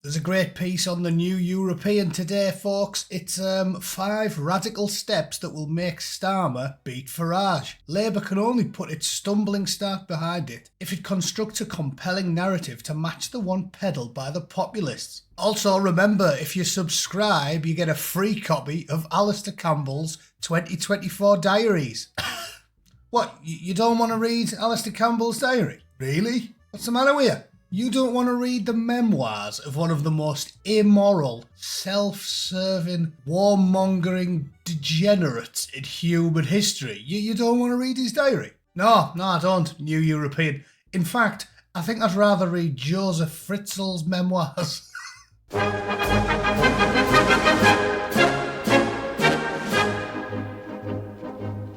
There's a great piece on the New European today, folks. It's 5 radical steps that will make Starmer beat Farage. Labour can only put its stumbling start behind it if it constructs a compelling narrative to match the one peddled by the populists. Also, remember, if you subscribe, you get a free copy of Alistair Campbell's 2024 diaries. What, you don't want to read Alistair Campbell's diary? Really? What's the matter with you? You don't want to read the memoirs of one of the most immoral, self-serving, warmongering degenerates in human history? You don't want to read his diary? No, I don't, New European. In fact, I think I'd rather read Joseph Fritzl's memoirs.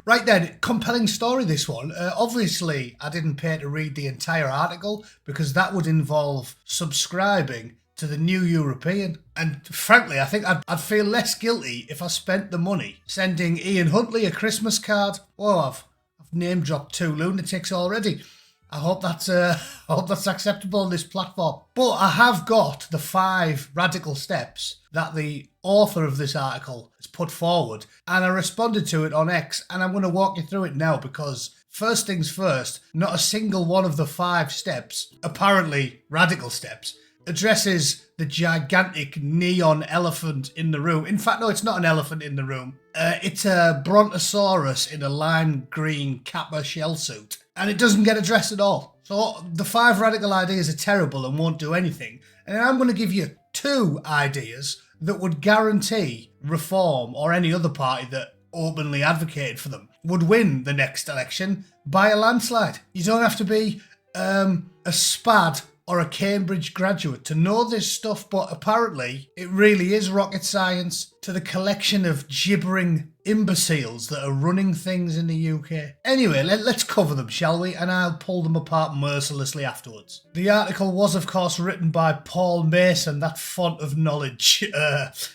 Right then, compelling story this one. Obviously, I didn't pay to read the entire article because that would involve subscribing to the New European. And frankly, I think I'd feel less guilty if I spent the money sending Ian Huntley a Christmas card. Whoa, I've name dropped 2 lunatics already. I hope that's acceptable on this platform. But I have got the 5 radical steps that the author of this article has put forward, and I responded to it on X, and I'm going to walk you through it now because first things first, not a single one of the 5 steps, apparently radical steps, addresses the gigantic neon elephant in the room. In fact, no, it's not an elephant in the room. It's a brontosaurus in a lime green kappa shell suit. And it doesn't get addressed at all. So the 5 radical ideas are terrible and won't do anything. And I'm going to give you 2 ideas that would guarantee Reform or any other party that openly advocated for them would win the next election by a landslide. You don't have to be a SPAD or a Cambridge graduate to know this stuff, but apparently it really is rocket science to the collection of gibbering imbeciles that are running things in the UK. Anyway, let's cover them, shall we? And I'll pull them apart mercilessly afterwards. The article was, of course, written by Paul Mason, that font of knowledge.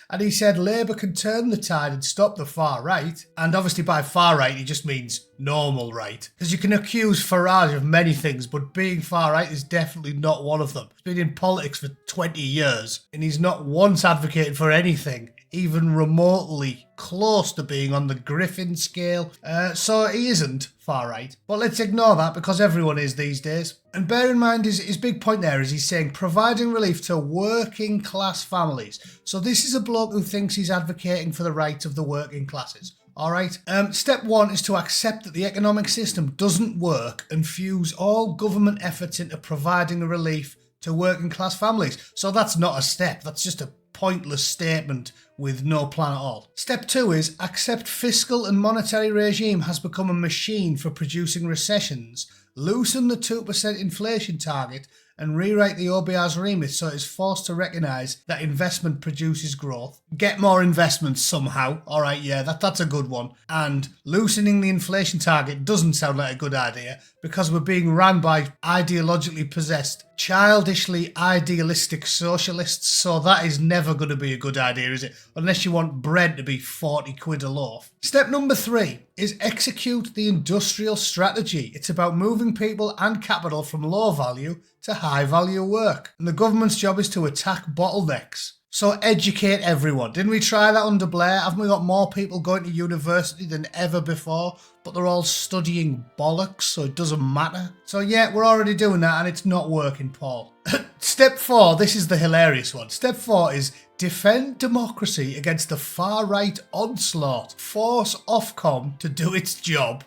And he said Labour can turn the tide and stop the far right. And obviously by far right, he just means normal right. Because you can accuse Farage of many things, but being far right is definitely not one of them. He's been in politics for 20 years, and he's not once advocated for anything even remotely close to being on the Griffin scale. So he isn't far right. But let's ignore that because everyone is these days. And bear in mind his big point there is he's saying providing relief to working class families. So this is a bloke who thinks he's advocating for the rights of the working classes. All right. Step 1 is to accept that the economic system doesn't work and fuse all government efforts into providing a relief to working class families. So that's not a step. That's just a pointless statement with no plan at all. Step 2 is accept fiscal and monetary regime has become a machine for producing recessions, loosen the 2% inflation target and rewrite the OBR's remit so it is forced to recognise that investment produces growth. Get more investment somehow. All right, yeah, that's a good one. And loosening the inflation target doesn't sound like a good idea because we're being ran by ideologically possessed, childishly idealistic socialists, so that is never going to be a good idea, is it? Unless you want bread to be 40 quid a loaf. Step number 3 is execute the industrial strategy. It's about moving people and capital from low value to high value work. And the government's job is to attack bottlenecks. So educate everyone. Didn't we try that under Blair? Haven't we got more people going to university than ever before? But they're all studying bollocks, so it doesn't matter. So yeah, we're already doing that and it's not working, Paul. Step 4, this is the hilarious one. Step 4 is defend democracy against the far-right onslaught. Force Ofcom to do its job.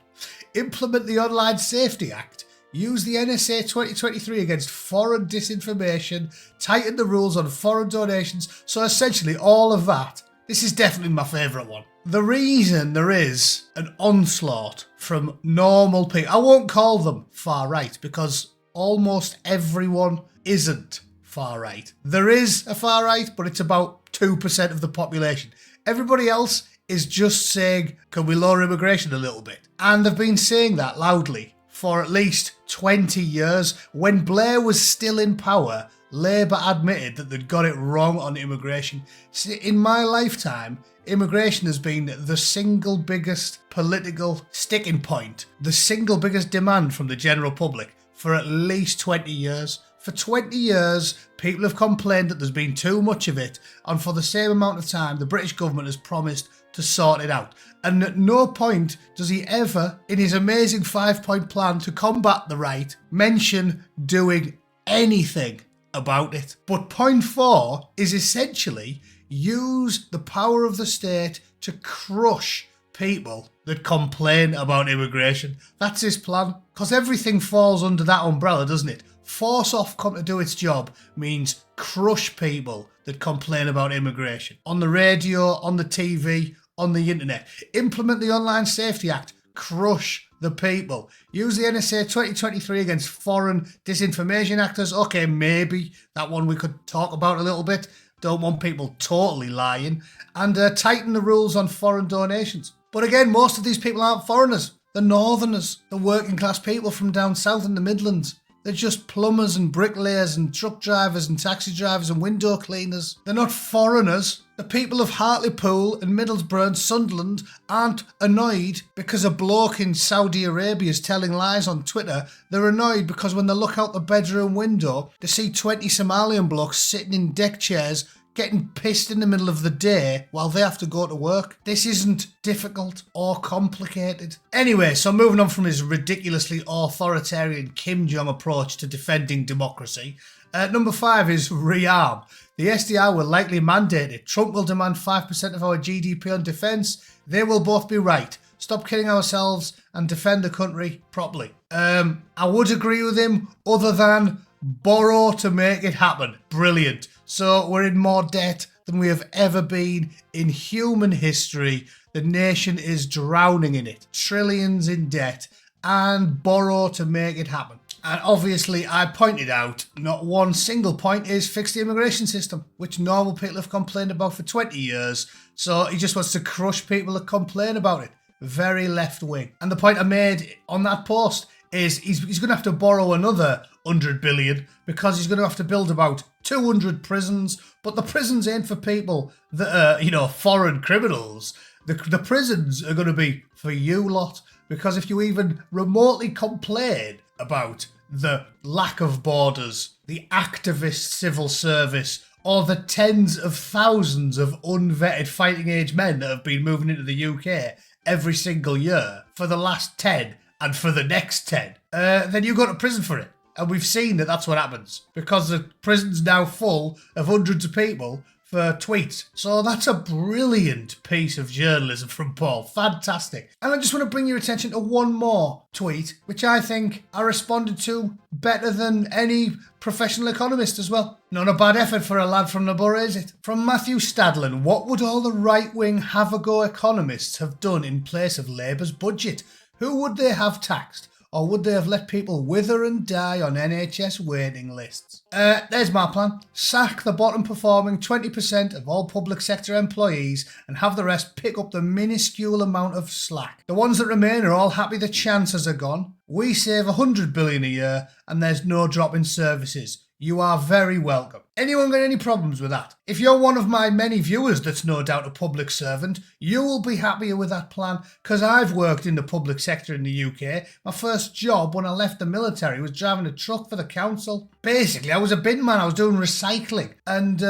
Implement the Online Safety Act. Use the NSA 2023 against foreign disinformation. Tighten the rules on foreign donations. So essentially all of that. This is definitely my favourite one. The reason there is an onslaught from normal people, I won't call them far right because almost everyone isn't far right. There is a far right, but it's about 2% of the population. Everybody else is just saying, can we lower immigration a little bit? And they've been saying that loudly for at least 20 years. When Blair was still in power, Labour admitted that they'd got it wrong on immigration. See, in my lifetime, immigration has been the single biggest political sticking point, the single biggest demand from the general public for at least 20 years. For 20 years, people have complained that there's been too much of it, and for the same amount of time, the British government has promised to sort it out. And at no point does he ever, in his amazing 5-point plan to combat the right, mention doing anything about it. But point 4 is essentially use the power of the state to crush people that complain about immigration. That's his plan. Because everything falls under that umbrella, doesn't it? Force Ofcom to do its job means crush people that complain about immigration. On the radio, on the TV, on the internet. Implement the Online Safety Act. Crush the people. Use the NSA 2023 against foreign disinformation actors. Okay, maybe that one we could talk about a little bit. Don't want people totally lying. And tighten the rules on foreign donations. But again, most of these people aren't foreigners. They're northerners. They're working class people from down south in the Midlands. They're just plumbers and bricklayers and truck drivers and taxi drivers and window cleaners. They're not foreigners. The people of Hartlepool and Middlesbrough and Sunderland aren't annoyed because a bloke in Saudi Arabia is telling lies on Twitter. They're annoyed because when they look out the bedroom window, they see 20 Somalian blokes sitting in deck chairs getting pissed in the middle of the day while they have to go to work. This isn't difficult or complicated. Anyway, so moving on from his ridiculously authoritarian Kim Jong approach to defending democracy, number 5 is rearm. The SDR will likely mandate it. Trump will demand 5% of our GDP on defence. They will both be right. Stop killing ourselves and defend the country properly. I would agree with him other than borrow to make it happen. Brilliant. So we're in more debt than we have ever been in human history. The nation is drowning in it. Trillions in debt, and borrow to make it happen. And obviously, I pointed out not one single point is fix the immigration system, which normal people have complained about for 20 years. So he just wants to crush people that complain about it. Very left wing. And the point I made on that post is he's going to have to borrow another 100 billion because he's going to have to build about 200 prisons. But the prisons ain't for people that are, foreign criminals. The prisons are going to be for you lot, because if you even remotely complain about the lack of borders, the activist civil service, or the tens of thousands of unvetted fighting age men that have been moving into the UK every single year for the last 10 and for the next 10, then you go to prison for it. And we've seen that that's what happens, because the prison's now full of hundreds of people for tweets. So that's a brilliant piece of journalism from Paul. Fantastic. And I just want to bring your attention to one more tweet, which I think I responded to better than any professional economist as well. Not a bad effort for a lad from the borough, is it? From Matthew Stadlin: what would all the right-wing have-a-go economists have done in place of Labour's budget? Who would they have taxed? Or would they have let people wither and die on NHS waiting lists? There's my plan. Sack the bottom performing 20% of all public sector employees and have the rest pick up the minuscule amount of slack. The ones that remain are all happy the chances are gone. We save 100 billion a year and there's no drop in services. You are very welcome. Anyone got any problems with that? If you're one of my many viewers that's no doubt a public servant, you will be happier with that plan, because I've worked in the public sector in the UK. My first job when I left the military was driving a truck for the council. Basically, I was a bin man. I was doing recycling. And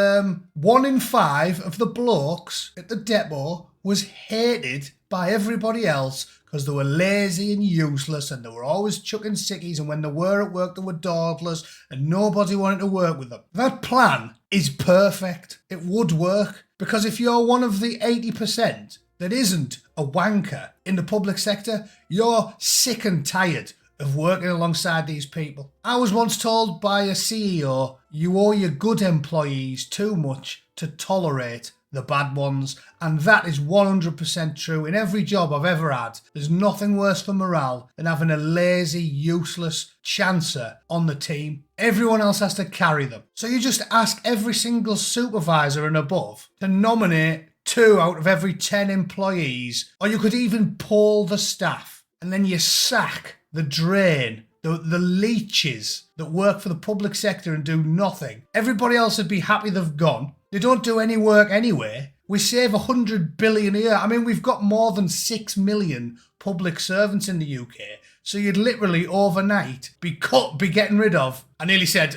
1 in 5 of the blokes at the depot was hated by everybody else because they were lazy and useless and they were always chucking sickies, and when they were at work they were dawdlers and nobody wanted to work with them. That plan is perfect. It would work, because if you're one of the 80% that isn't a wanker in the public sector, you're sick and tired of working alongside these people. I was once told by a CEO, you owe your good employees too much to tolerate the bad ones, and that is 100% true. In every job I've ever had, there's nothing worse for morale than having a lazy, useless chancer on the team. Everyone else has to carry them. So you just ask every single supervisor and above to nominate 2 out of every 10 employees, or you could even poll the staff, and then you sack the drain, the leeches that work for the public sector and do nothing. Everybody else would be happy they've gone. They don't do any work anyway. We save 100 billion a year. I mean, we've got more than 6 million public servants in the UK. So you'd literally overnight be getting rid of, I nearly said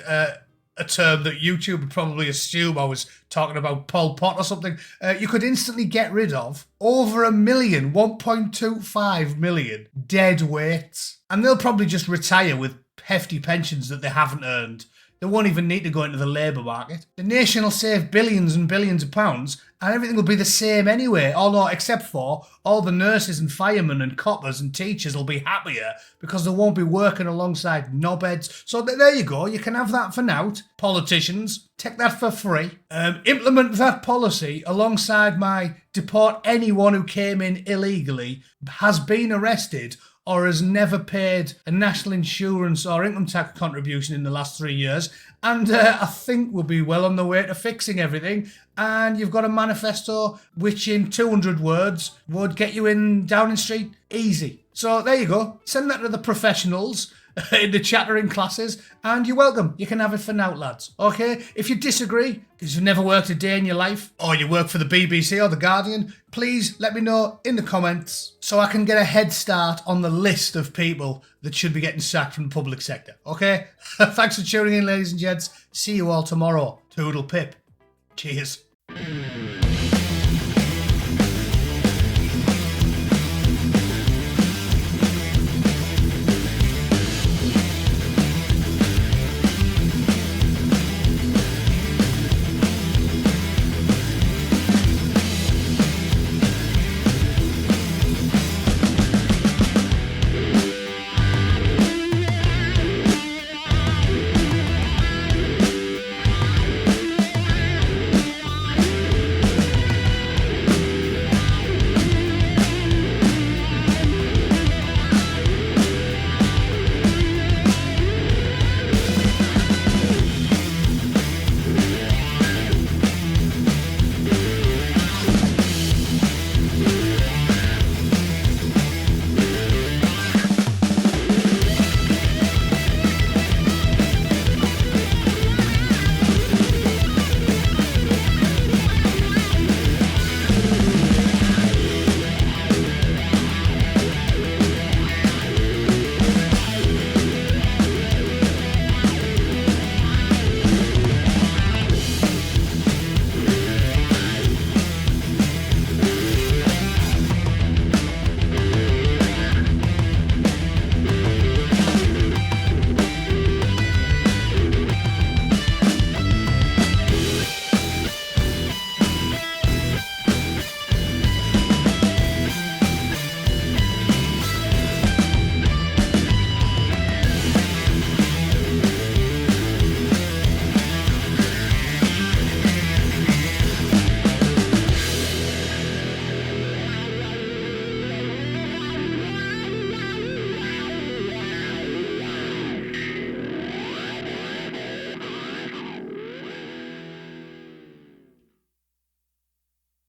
a term that YouTube would probably assume I was talking about Pol Pot or something. You could instantly get rid of over 1.25 million dead weights. And they'll probably just retire with hefty pensions that they haven't earned. They won't even need to go into the labour market. The nation will save billions and billions of pounds, and everything will be the same anyway. Oh no, except for all the nurses and firemen and coppers and teachers will be happier because they won't be working alongside knobheads. So there you go. You can have that for now. Politicians, take that for free. Implement that policy alongside my deport anyone who came in illegally, has been arrested, or has never paid a national insurance or income tax contribution in the last 3 years. And I think we'll be well on the way to fixing everything. And you've got a manifesto which in 200 words would get you in Downing Street easy. So there you go. Send that to the professionals in the chattering classes, and you're welcome. You can have it for now, lads. Okay? If you disagree, because you've never worked a day in your life, or you work for the BBC or the Guardian, please let me know in the comments so I can get a head start on the list of people that should be getting sacked from the public sector. Okay? Thanks for tuning in, ladies and gents. See you all tomorrow. Toodle pip. Cheers.